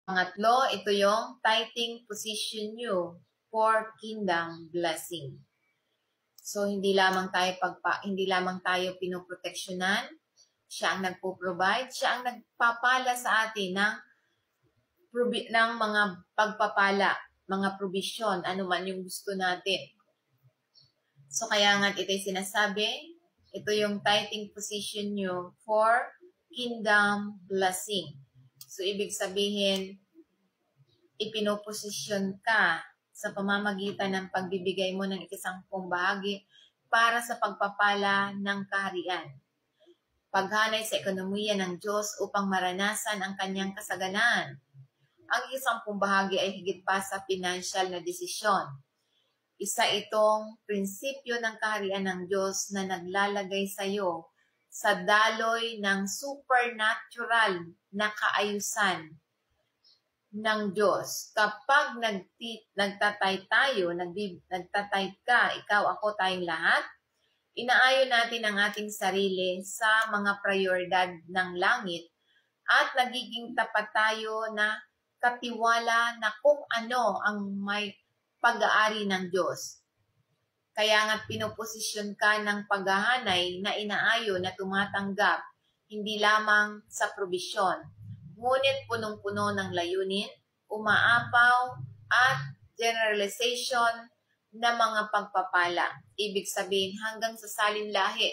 Pangatlo, ito yung tithing position nyo for kingdom blessing. So hindi lamang tayo pinoproteksyonan, siya ang nagpo-provide, siya ang nagpapala sa atin ng mga pagpapala, mga provision, ano man yung gusto natin. So kaya nga ito'y sinasabi, ito yung tithing position nyo for kingdom blessing. So ibig sabihin, ipinoposisyon ka sa pamamagitan ng pagbibigay mo ng ikasampung bahagi para sa pagpapala ng kaharian. Paghanay sa ekonomiya ng Diyos upang maranasan ang kanyang kasaganan. Ang ikasampung bahagi ay higit pa sa financial na desisyon. Isa itong prinsipyo ng kaharian ng Diyos na naglalagay sa iyo sa daloy ng supernatural na kaayusan ng Diyos. Kapag nagtatay ka, ikaw, ako, tayong lahat, inaayon natin ang ating sarili sa mga prioridad ng langit at nagiging tapat tayo na katiwala na kung ano ang may pag-aari ng Diyos. Kaya nga pinoposisyon ka ng paghahanay na inaayon na tumatanggap hindi lamang sa probisyon, ngunit punong-puno ng layunin, umaapaw at generalization na mga pagpapala. Ibig sabihin hanggang sa salinlahi,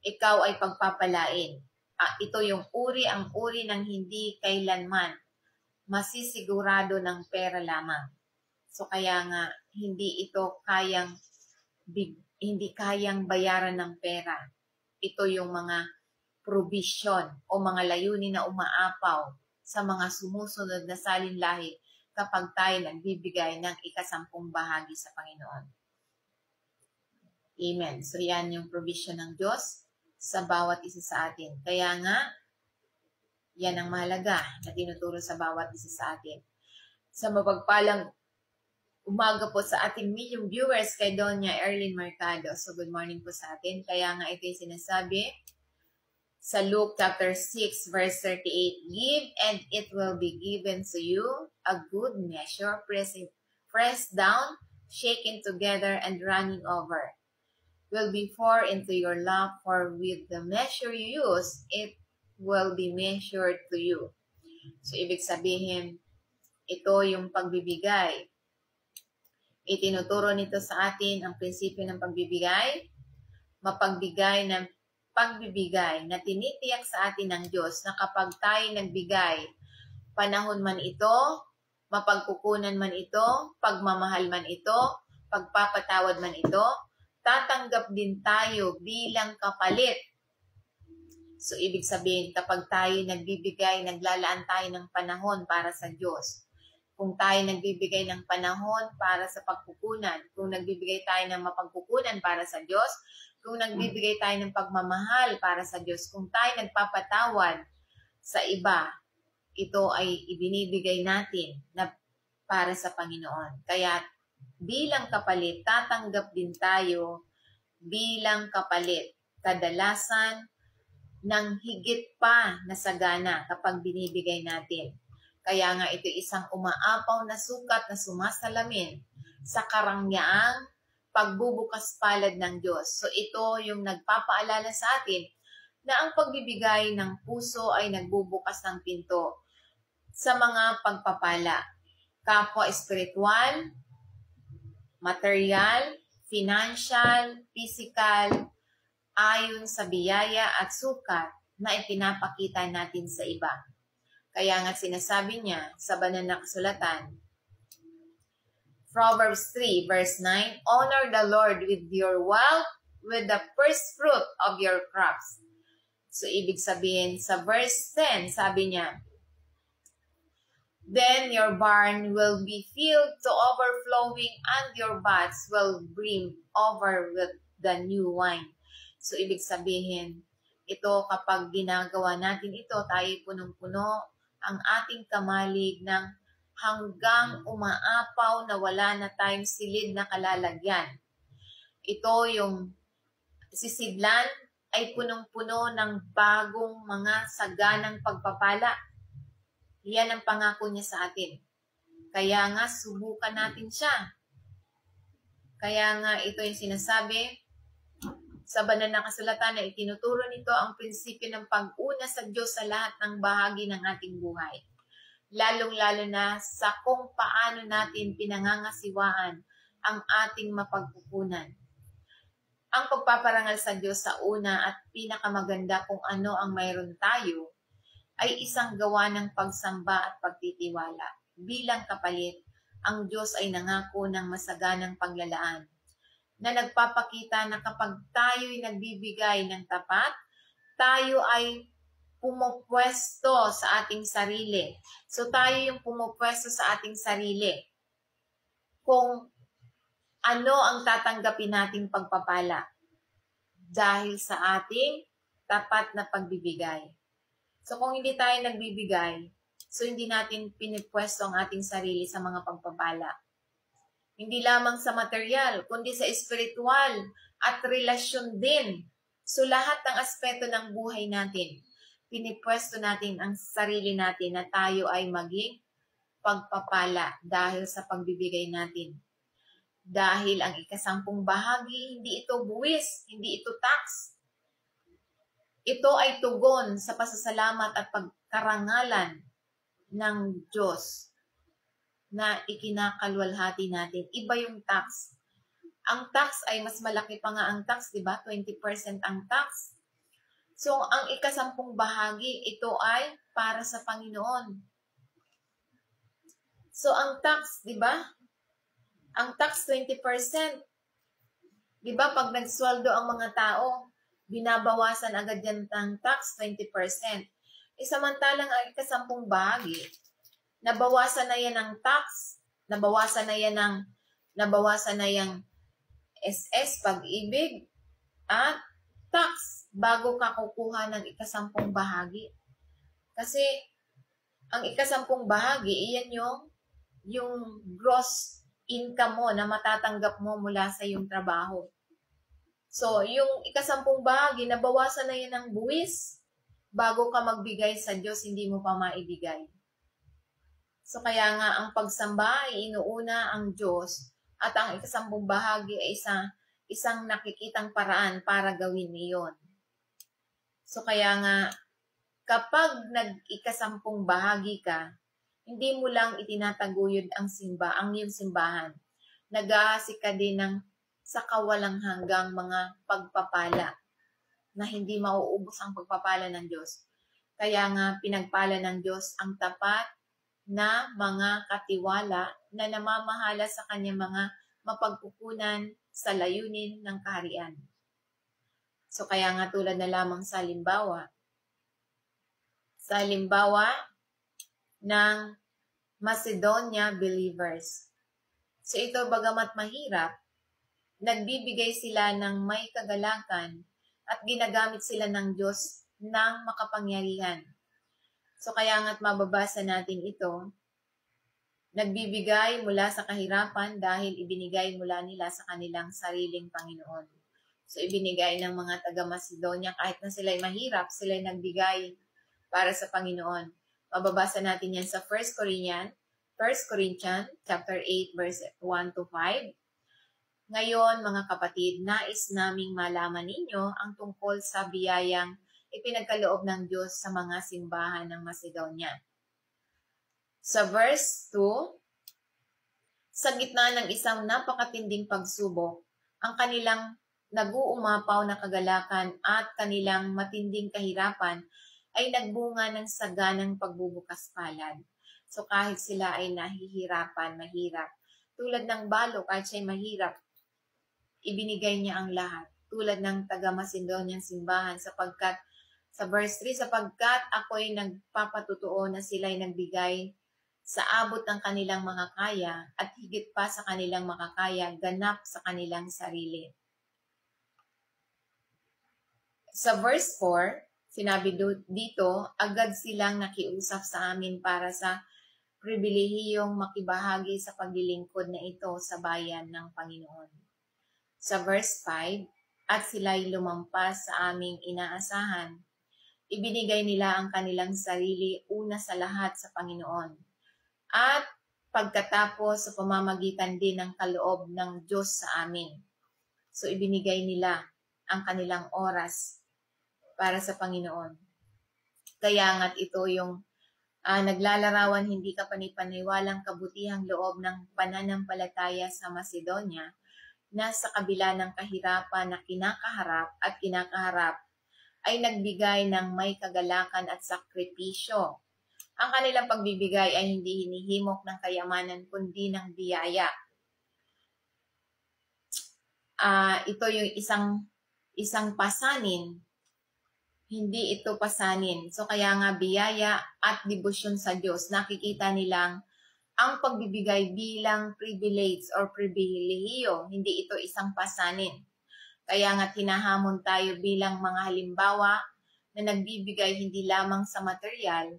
ikaw ay pagpapalain. Ito yung ang uri ng hindi kailanman masisigurado ng pera lamang. So kaya nga hindi kayang bayaran ng pera. Ito yung mga provision o mga layunin na umaapaw sa mga sumusunod na salinlahi kapag tayo nagbibigay ng ikasampung bahagi sa Panginoon. Amen. So yan yung provision ng Diyos sa bawat isa sa atin. Kaya nga, yan ang mahalaga na tinuturo sa bawat isa sa atin. Sa mapagpalang umaga po sa ating million viewers kay Doña Erlyn Mercado. So good morning po sa atin. Kaya nga ito yung sinasabi sa Luke chapter 6 verse 38, give and it will be given to you, a good measure, pressed down, shaken together, and running over, will be poured into your lap, for with the measure you use, it will be measured to you. So ibig sabihin, ito yung pagbibigay. Itinuturo nito sa atin ang prinsipyo ng pagbibigay, mapagbigay ng pagbibigay na tinitiyak sa atin ng Diyos na kapag tayo nagbigay, panahon man ito, mapagkukunan man ito, pagmamahal man ito, pagpapatawad man ito, tatanggap din tayo bilang kapalit. So, ibig sabihin, kapag tayo nagbibigay, naglalaan tayo ng panahon para sa Diyos. Kung tayo nagbibigay ng panahon para sa pagkukunan, kung nagbibigay tayo ng mapagkukunan para sa Diyos, kung nagbibigay tayo ng pagmamahal para sa Diyos, kung tayo nagpapatawad sa iba, ito ay ibinibigay natin na para sa Panginoon. Kaya bilang kapalit, tatanggap din tayo bilang kapalit. Kadalasan ng higit pa na sagana kapag binibigay natin. Kaya nga ito isang umaapaw na sukat na sumasalamin sa karangyaang pagbubukas palad ng Diyos. So ito yung nagpapaalala sa atin na ang pagbibigay ng puso ay nagbubukas ng pinto sa mga pagpapala. Kapwa espiritual, material, financial, physical, ayon sa biyaya at sukat na ipinapakita natin sa iba. Kaya nga sinasabi niya sa banal na kasulatan, Proverbs 3 verse 9, honor the Lord with your wealth, with the first fruit of your crops. So, ibig sabihin, sa verse 10, sabi niya, then your barn will be filled to overflowing and your vats will brim over with the new wine. So, ibig sabihin, ito kapag ginagawa natin ito, tayo punong-puno ang ating kamalig ng hanggang umaapaw na wala na tayong silid na kalalagyan. Ito yung sisidlan ay punong-puno ng bagong mga saganang pagpapala. Yan ang pangako niya sa atin. Kaya nga, subukan natin siya. Kaya nga, ito yung sinasabi sa banal na kasulatan na itinuturo nito ang prinsipyo ng pag-una sa Diyos sa lahat ng bahagi ng ating buhay. Lalong-lalo na sa kung paano natin pinangangasiwaan ang ating mapagkukunan. Ang pagpaparangal sa Diyos sa una at pinakamaganda kung ano ang mayroon tayo ay isang gawa ng pagsamba at pagtitiwala. Bilang kapalit, ang Diyos ay nangako ng masaganang paglalaan na nagpapakita na kapag tayo'y nagbibigay ng tapat, tayo ay pumupwesto sa ating sarili. So tayo yung pumupwesto sa ating sarili kung ano ang tatanggapin nating pagpapala dahil sa ating tapat na pagbibigay. So kung hindi tayo nagbibigay, so hindi natin pinipwesto ang ating sarili sa mga pagpapala. Hindi lamang sa material, kundi sa espiritual at relasyon din. So lahat ng aspeto ng buhay natin, pinipwesto natin ang sarili natin na tayo ay maging pagpapala dahil sa pagbibigay natin. Dahil ang ikasampung bahagi, hindi ito buwis, hindi ito tax. Ito ay tugon sa pasasalamat at pagkarangalan ng Diyos na ikinakalwalhati natin. Iba yung tax. Ang tax ay mas malaki pa nga ang tax, di ba? 20% ang tax. So, ang ikasampung bahagi, ito ay para sa Panginoon. So, ang tax, di ba? Ang tax, 20%. Di ba? Pag nagsweldo ang mga tao, binabawasan agad yan ng tax, 20%. Samantalang ang ikasampung bahagi, nabawasan na yan ng tax, nabawasan na yung SS, pag-ibig, at tax bago ka kukuha ng ikasampung bahagi. Kasi ang ikasampung bahagi, iyan yung gross income mo na matatanggap mo mula sa iyong trabaho. So, yung ikasampung bahagi, nabawasan na yan ng buwis bago ka magbigay sa Diyos, hindi mo pa maibigay. So, kaya nga ang pagsamba ay inuuna ang Diyos at ang ikasampung bahagi ay isang nakikitang paraan para gawin niyon. So, kaya nga kapag nag-ikasampung bahagi ka, hindi mo lang itinataguyod ang iyong simbahan. Nag-aasik ka din sa kawalang hanggang mga pagpapala na hindi mauubos ang pagpapala ng Diyos. Kaya nga pinagpala ng Diyos ang tapat na mga katiwala na namamahala sa kanyang mga mapagkukunan sa layunin ng kaharian. So kaya nga tulad na lamang sa halimbawa ng Macedonia believers. So ito bagamat mahirap, nagbibigay sila ng may kagalakan at ginagamit sila ng Diyos ng makapangyarihan. So kaya nga't mababasa natin ito, nagbibigay mula sa kahirapan dahil ibinigay mula nila sa kanilang sariling Panginoon. So ibinigay ng mga taga-Macedonia, kahit na sila'y mahirap, sila'y nagbigay para sa Panginoon. Mababasa natin yan sa 1 Corinthians chapter 8 verse 1 to 5. Ngayon, mga kapatid, nais naming malaman ninyo ang tungkol sa biyayang ipinagkaloob ng Diyos sa mga simbahan ng Macedonia. Sa verse 2, sa gitna ng isang napakatinding pagsubok, ang kanilang nag-uumapaw na kagalakan at kanilang matinding kahirapan ay nagbunga ng saganang pagbubukas palad. So kahit sila ay nahihirapan, mahirap, tulad ng balo, kahit siya'y mahirap, ibinigay niya ang lahat. Tulad ng taga-Macedonian simbahan, sapagkat sa verse 3, sapagkat ako'y nagpapatutuo na sila'y nagbigay sa abot ng kanilang mga kaya at higit pa sa kanilang makakaya, ganap sa kanilang sarili. Sa verse 4, sinabi dito, agad silang nakiusap sa amin para sa pribilehiyong makibahagi sa paglilingkod na ito sa bayan ng Panginoon. Sa verse 5, at sila'y lumampas sa aming inaasahan, Ibinigay nila ang kanilang sarili una sa lahat sa Panginoon. At pagkatapos sa pamamagitan din ng kaloob ng Diyos sa amin. So ibinigay nila ang kanilang oras para sa Panginoon. Kaya nga't ito yung naglalarawan hindi ka panipaniwalang kabutihang loob ng pananampalataya sa Macedonia na sa kabila ng kahirapan na kinakaharap ay nagbigay ng may kagalakan at sakripisyo. Ang kanilang pagbibigay ay hindi hinihimok ng kayamanan kundi ng biyaya. Ito yung isang pasanin, hindi ito pasanin. So kaya nga biyaya at debosyon sa Diyos, nakikita nilang ang pagbibigay bilang privilege or pribilehiyo, hindi ito isang pasanin. Kaya nga tinahamon tayo bilang mga halimbawa na nagbibigay hindi lamang sa material,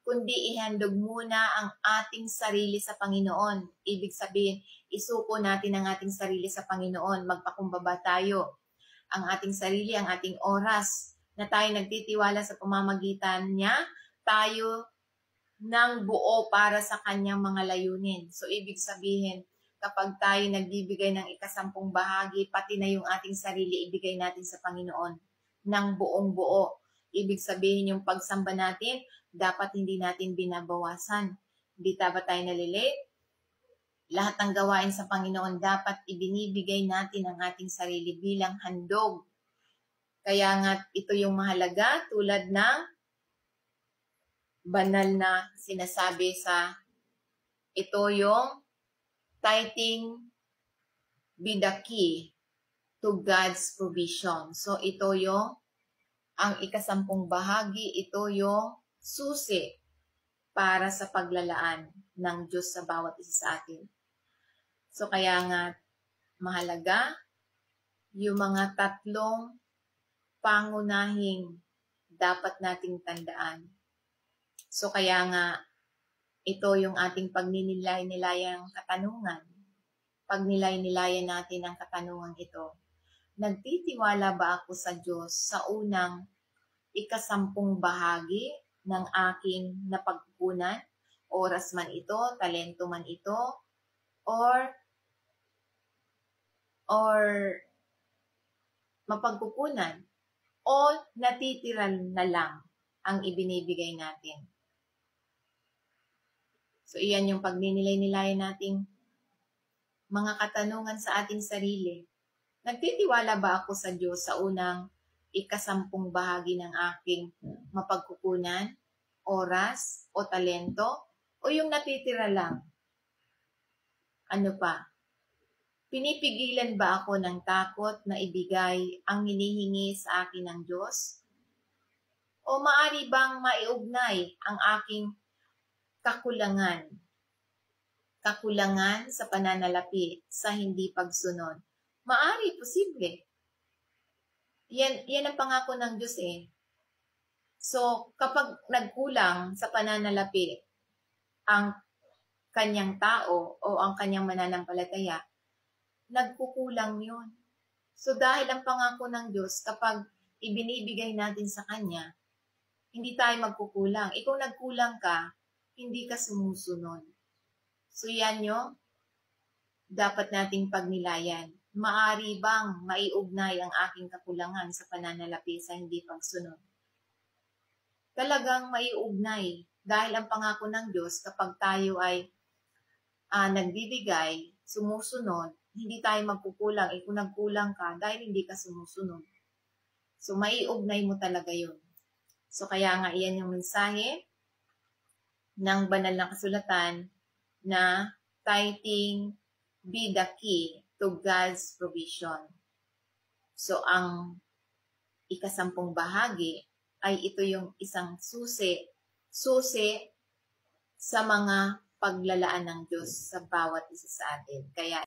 kundi ihandog muna ang ating sarili sa Panginoon. Ibig sabihin, isuko natin ang ating sarili sa Panginoon, magpakumbaba tayo. Ang ating sarili, ang ating oras, na tayo nagtitiwala sa pamamagitan niya, tayo ng buo para sa kanyang mga layunin. So, ibig sabihin, kapag tayo nagbibigay ng ikasampung bahagi, pati na yung ating sarili, ibigay natin sa Panginoon ng buong buo. Ibig sabihin, yung pagsamba natin, dapat hindi natin binabawasan. Hindi dapat tayo nalilate. Lahat ng gawain sa Panginoon, dapat ibinibigay natin ang ating sarili bilang handog. Kaya nga ito yung mahalaga, tulad ng banal na sinasabi sa ito yung tithing be the key to God's provision. So ito yung ang ikasampung bahagi, ito yung susi para sa paglalaan ng Diyos sa bawat isa sa atin. So kaya nga mahalaga yung mga tatlong pangunahing dapat nating tandaan. So kaya nga ito yung ating pagninilay-nilayang katanungan. Pagnilay-nilayan natin ang katanungan ito. Nagtitiwala ba ako sa Diyos sa unang ikasampung bahagi ng aking napagkukunan? Oras man ito, talento man ito, or mapagkukunan, o natitira na lang ang ibinibigay natin. So, iyan yung pagninilay-nilayan nating mga katanungan sa ating sarili. Nagtitiwala ba ako sa Diyos sa unang ikasampung bahagi ng aking mapagkukunan, oras, o talento? O yung natitira lang? Ano pa? Pinipigilan ba ako ng takot na ibigay ang hinihingi sa akin ng Diyos? O maari bang maiugnay ang aking kakulangan sa pananalapi sa hindi pagsunod? Maari, posible. Yan ang pangako ng Diyos eh. So, kapag nagkulang sa pananalapi ang kanyang tao o ang kanyang mananampalataya, nagkukulang yun. So, dahil ang pangako ng Diyos, kapag ibinibigay natin sa Kanya, hindi tayo magkukulang. Kung nagkulang ka, hindi ka sumusunod. So, yan yung dapat nating pagnilayan. Maari bang maiugnay ang aking kakulangan sa pananalapi sa hindi pagsunod? Talagang maiugnay. Dahil ang pangako ng Diyos, kapag tayo ay nagbibigay, sumusunod, hindi tayo magkukulang. Kung nagkulang ka, dahil hindi ka sumusunod. So, maiugnay mo talaga yun. So, kaya nga, iyan yung mensahe ng banal na kasulatan na tithing be the key to God's provision. So, ang ikasampung bahagi ay ito yung isang susi sa mga paglalaan ng Diyos sa bawat isa sa atin. Kaya